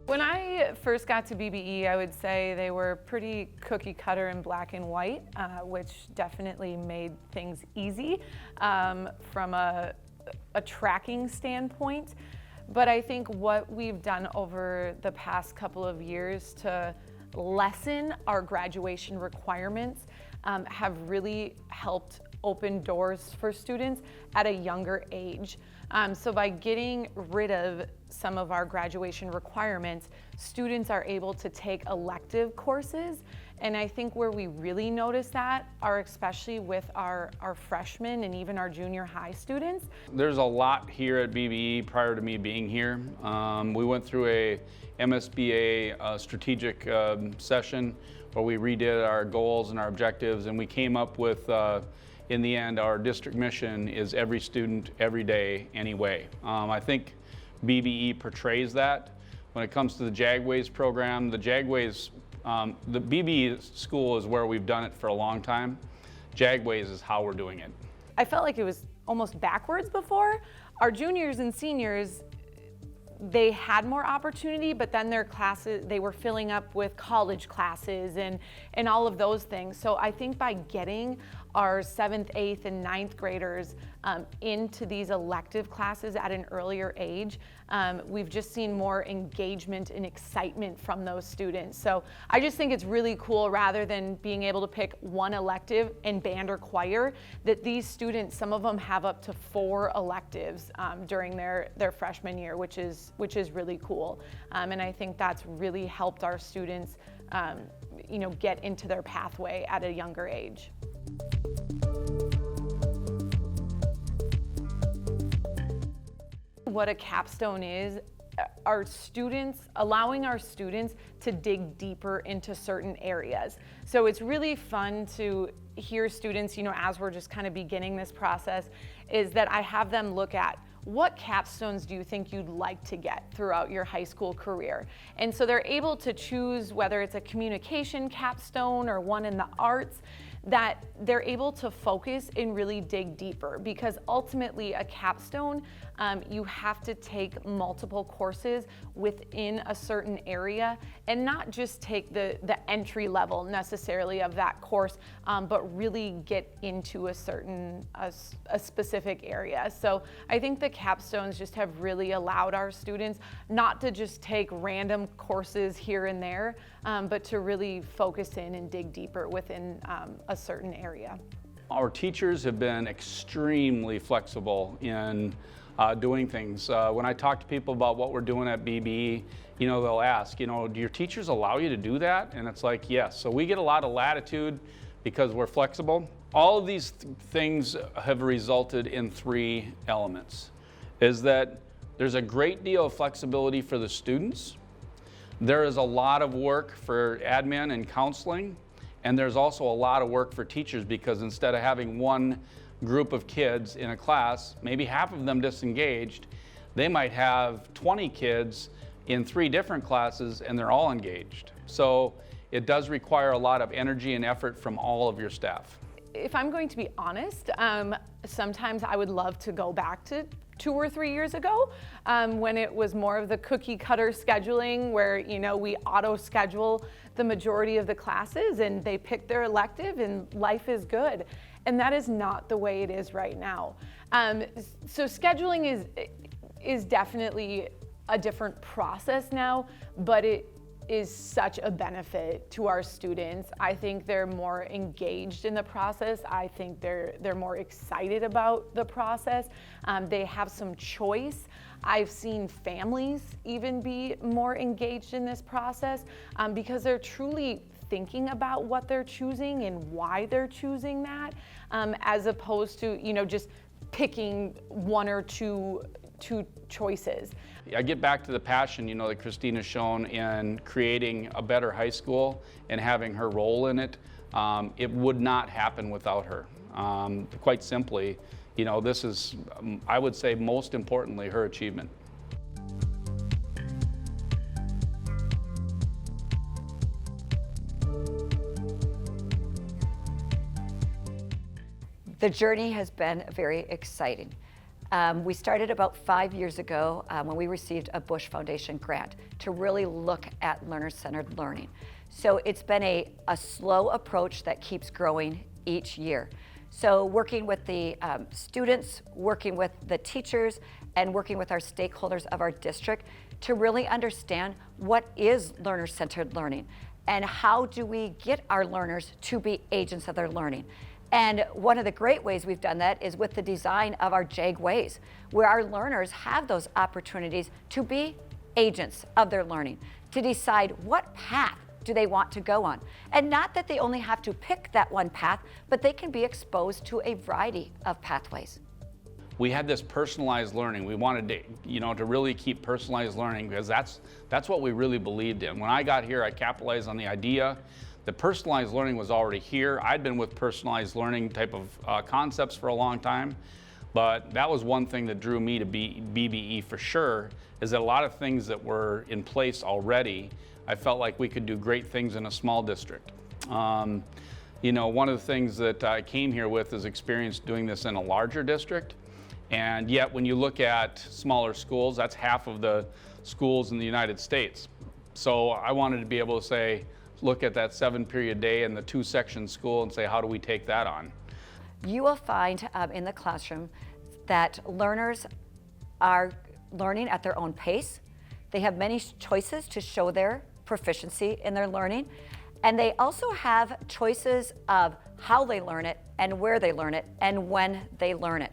When I first got to BBE, I would say they were pretty cookie cutter and black and white, which definitely made things easy from a tracking standpoint. But I think what we've done over the past couple of years to lessen our graduation requirements have really helped open doors for students at a younger age. So by getting rid of some of our graduation requirements, students are able to take elective courses. And I think where we really notice that are especially with our freshmen and even our junior high students. There's a lot here at BBE prior to me being here. We went through a MSBA strategic session where we redid our goals and our objectives, and we came up with in the end, our district mission is every student, every day, anyway. I think BBE portrays that. When it comes to the Jagways program, the Jagways, the BBE school is where we've done it for a long time. Jagways is how we're doing it. I felt like it was almost backwards before. Our juniors and seniors, they had more opportunity, but then their classes, they were filling up with college classes and all of those things. So I think by getting our 7th, 8th, and 9th graders into these elective classes at an earlier age, we've just seen more engagement and excitement from those students. So I just think it's really cool, rather than being able to pick one elective in band or choir, that these students, some of them have up to 4 electives during their freshman year, which is really cool. And I think that's really helped our students get into their pathway at a younger age. What a capstone is, allowing our students to dig deeper into certain areas. So it's really fun to hear students, as we're just kind of beginning this process, is that I have them look at, what capstones do you think you'd like to get throughout your high school career? And so they're able to choose whether it's a communication capstone or one in the arts, that they're able to focus and really dig deeper, because ultimately a capstone, you have to take multiple courses within a certain area and not just take the entry level necessarily of that course, but really get into a specific area. So I think the capstones just have really allowed our students not to just take random courses here and there, but to really focus in and dig deeper within a certain area. Our teachers have been extremely flexible in doing things. When I talk to people about what we're doing at BBE, they'll ask, do your teachers allow you to do that? And it's like, yes. So we get a lot of latitude because we're flexible. All of these things have resulted in 3 elements. Is that there's a great deal of flexibility for the students. There is a lot of work for admin and counseling, and there's also a lot of work for teachers, because instead of having one group of kids in a class, maybe half of them disengaged, they might have 20 kids in 3 different classes and they're all engaged. So it does require a lot of energy and effort from all of your staff. If I'm going to be honest, sometimes I would love to go back to 2 or 3 years ago, when it was more of the cookie cutter scheduling, where we auto schedule the majority of the classes and they pick their elective and life is good. And that is not the way it is right now. So scheduling is definitely a different process now, but it is such a benefit to our students. I think they're more engaged in the process. I think they're more excited about the process. They have some choice. I've seen families even be more engaged in this process because they're truly thinking about what they're choosing and why they're choosing that, as opposed to just picking one or two choices. I get back to the passion, that Kristina's shown in creating a better high school and having her role in it. It would not happen without her. Quite simply, this is, I would say, most importantly, her achievement. The journey has been very exciting. We started about 5 years ago when we received a Bush Foundation grant to really look at learner-centered learning. So it's been a slow approach that keeps growing each year. So working with the students, working with the teachers, and working with our stakeholders of our district to really understand what is learner-centered learning and how do we get our learners to be agents of their learning. And one of the great ways we've done that is with the design of our Jagways, where our learners have those opportunities to be agents of their learning, to decide what path do they want to go on. And not that they only have to pick that one path, but they can be exposed to a variety of pathways. We had this personalized learning. We wanted to, to really keep personalized learning because that's what we really believed in. When I got here, I capitalized on the idea. The personalized learning was already here. I'd been with personalized learning type of concepts for a long time, but that was one thing that drew me to BBE for sure, is that a lot of things that were in place already, I felt like we could do great things in a small district. One of the things that I came here with is experience doing this in a larger district, and yet when you look at smaller schools, that's half of the schools in the United States. So I wanted to be able to say, look at that 7-period day and the 2-section school and say, how do we take that on? You will find in the classroom that learners are learning at their own pace. They have many choices to show their proficiency in their learning. And they also have choices of how they learn it and where they learn it and when they learn it.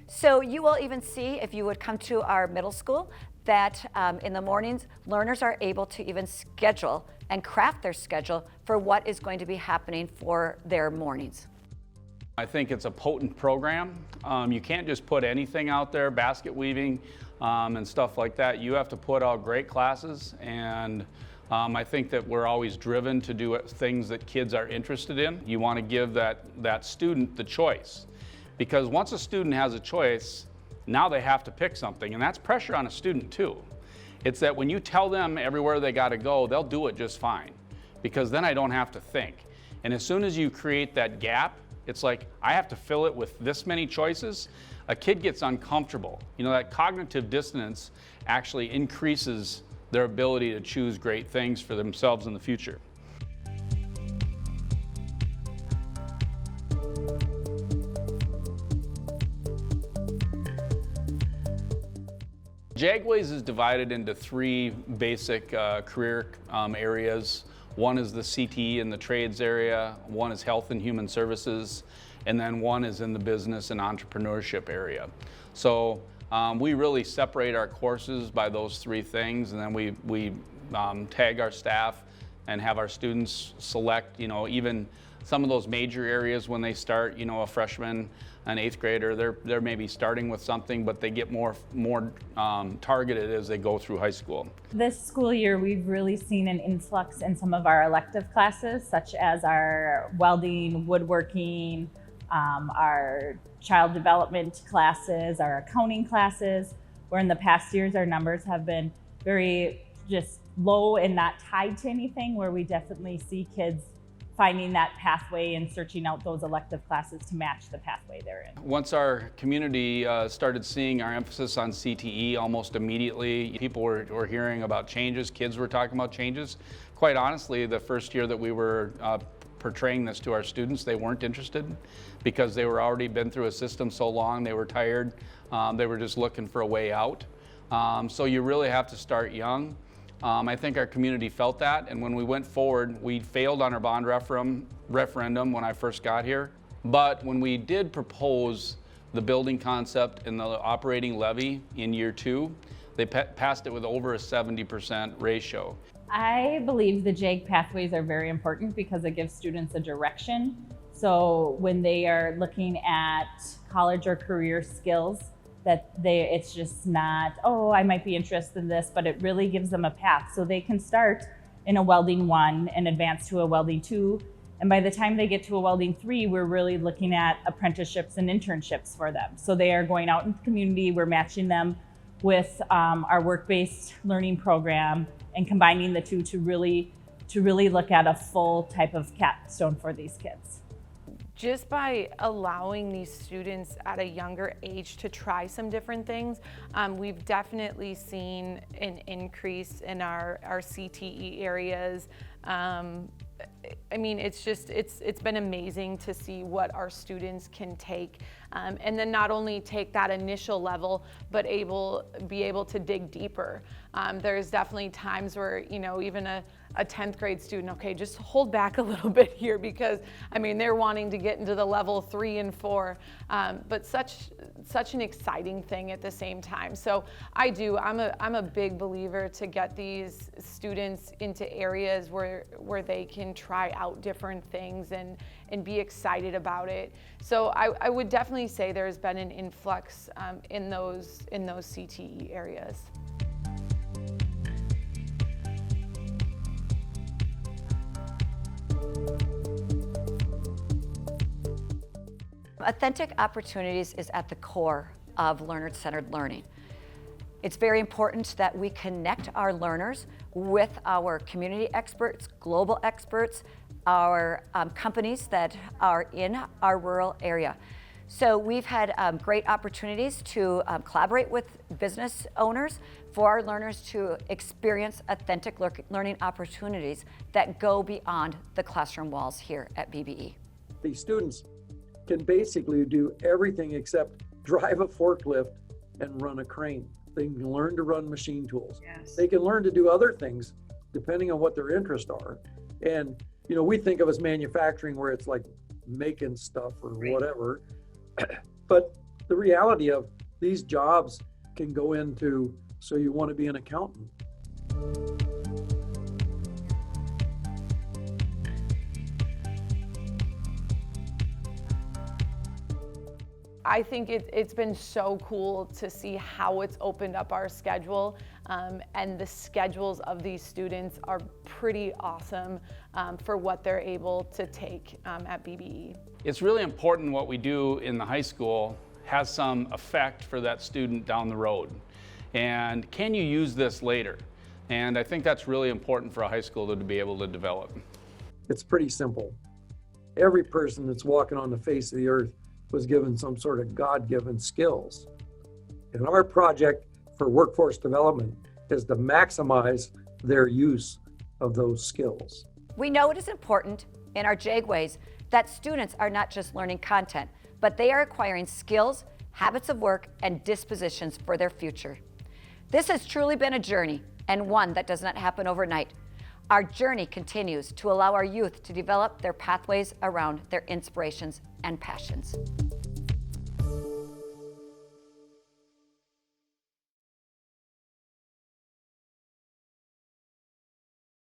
So you will even see, if you would come to our middle school, that in the mornings, learners are able to even schedule and craft their schedule for what is going to be happening for their mornings. I think it's a potent program. You can't just put anything out there, basket weaving and stuff like that. You have to put out great classes, and I think that we're always driven to do things that kids are interested in. You want to give that student the choice, because once a student has a choice, now they have to pick something, and that's pressure on a student too. It's that when you tell them everywhere they got to go, they'll do it just fine, because then I don't have to think. And as soon as you create that gap, it's like I have to fill it with this many choices, a kid gets uncomfortable. That cognitive dissonance actually increases their ability to choose great things for themselves in the future. Jagways is divided into 3 basic career areas. One is the CTE and the trades area, one is health and human services, and then one is in the business and entrepreneurship area. So we really separate our courses by those 3 things, and then we tag our staff and have our students select, even some of those major areas when they start, a freshman, an 8th grader, they're maybe starting with something, but they get more targeted as they go through high school. This school year, we've really seen an influx in some of our elective classes, such as our welding, woodworking, our child development classes, our accounting classes, where in the past years our numbers have been very just low and not tied to anything, where we definitely see kids finding that pathway and searching out those elective classes to match the pathway they're in. Once our community started seeing our emphasis on CTE, almost immediately people were hearing about changes, kids were talking about changes. Quite honestly, the first year that we were portraying this to our students, they weren't interested because they were already been through a system so long, they were tired, they were just looking for a way out. So you really have to start young. I think our community felt that, and when we went forward, we failed on our bond referendum when I first got here. But when we did propose the building concept and the operating levy in year 2, they passed it with over a 70% ratio. I believe the JAG pathways are very important because it gives students a direction. So when they are looking at college or career skills, it's just not, oh, I might be interested in this, but it really gives them a path. So they can start in a welding 1 and advance to a welding 2. And by the time they get to a welding 3, we're really looking at apprenticeships and internships for them. So they are going out in the community, we're matching them with our work-based learning program and combining the 2 to really look at a full type of capstone for these kids. just by allowing these students at a younger age to try some different things, we've definitely seen an increase in our CTE areas. I mean, it's been amazing to see what our students can take, and then not only take that initial level, but be able to dig deeper. There's definitely times where, you know, even a 10th grade student, okay, just hold back a little bit here, because I mean, they're wanting to get into the level 3 and 4, but such an exciting thing at the same time. So I'm a big believer to get these students into areas where they can try out different things and be excited about it. So I would definitely say there's been an influx in those CTE areas. Authentic opportunities is at the core of learner-centered learning. It's very important that we connect our learners with our community experts, global experts, our companies that are in our rural area. So we've had great opportunities to collaborate with business owners for our learners to experience authentic learning opportunities that go beyond the classroom walls here at BBE. These students can basically do everything except drive a forklift and run a crane. They can learn to run machine tools. Yes. They can learn to do other things depending on what their interests are. And, you know, we think of as manufacturing where it's like making stuff or whatever. But the reality of these jobs can go into, so you want to be an accountant. I think it's been so cool to see how it's opened up our schedule, and the schedules of these students are pretty awesome for what they're able to take at BBE. It's really important what we do in the high school has some effect for that student down the road. And can you use this later? And I think that's really important for a high school to be able to develop. It's pretty simple. Every person that's walking on the face of the earth was given some sort of God-given skills. And our project for workforce development is to maximize their use of those skills. We know it is important in our Jagways that students are not just learning content, but they are acquiring skills, habits of work, and dispositions for their future. This has truly been a journey, and one that does not happen overnight. Our journey continues to allow our youth to develop their pathways around their inspirations and passions.